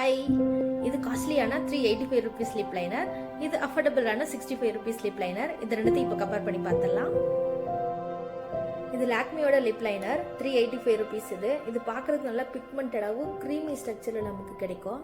Hi, இது காஸ்ட்லியான 385 rupees lip liner, இது அஃபோர்டபுளான 65 ருபீஸ் லிப் லைனர். இது ரெண்டுத்தையும் இப்போ கம்பேர் பண்ணி பார்த்துடலாம். இது லாக்மியோட லிப் லைனர் 385 ருபீஸ். இது பார்க்கறதுக்கு நல்லா பிக்மெண்டடாகவும் க்ரீமி ஸ்ட்ரக்சரில் நமக்கு கிடைக்கும்.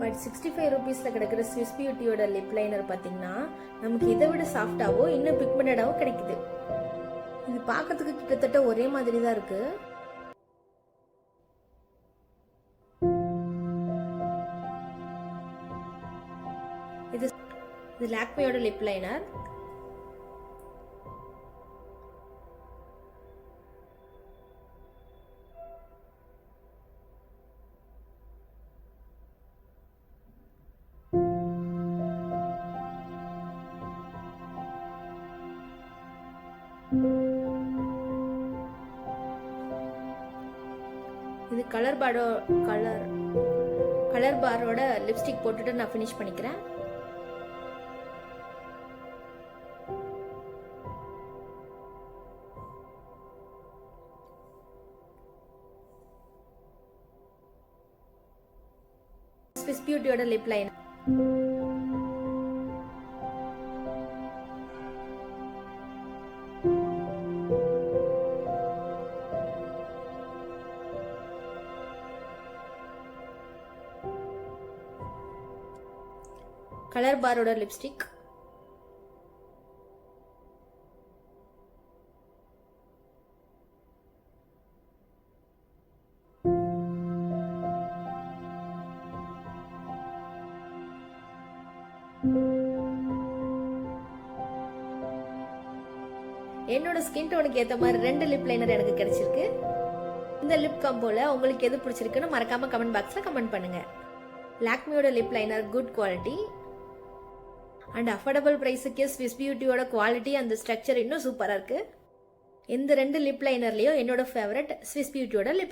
பட் 65 ருபீஸ்ல கிடைக்கிற ஸ்விஸ் பியூட்டியோட லிப் லைனர் பார்த்தீங்கன்னா நமக்கு இதை விட சாஃப்டாவோ இன்னும் பிக்மெண்டடாவோ கிடைக்குது. இது பார்க்கறதுக்கு கிட்டத்தட்ட ஒரே மாதிரி தான் இருக்கு. இது லாக்மியோட லிப் லைனர். இது கலர் பாரோட லிப்ஸ்டிக் போட்டுட்டு நான் ஃபினிஷ் பண்ணிக்கிறேன். ஸ்விஸ் பியூட்டியோட லிப் லைனர். கலர் பாரோட லிப்ஸ்டிக். என்னோட ஸ்கின் டோனுக்கு ஏற்ற மாதிரி 2 லிப் லைனர் எனக்கு கிடைச்சிருக்கு. இந்த லிப் காம்போல உங்களுக்கு எது பிடிச்சிருக்குன்னு மறக்காம கமெண்ட் பாக்ஸ்ல கமெண்ட் பண்ணுங்க. லாக்மியோட lip liner good quality and affordable ப்ரைஸுக்கு ஸ்விஸ் பியூட்டியோட குவாலிட்டி அந்த ஸ்ட்ரக்சர் இன்னும் சூப்பராக இருக்கு. இந்த 2 லிப் லைனர்லயும் என்னோட ஃபேவரட் ஸ்விஸ் பியூட்டியோட லிப்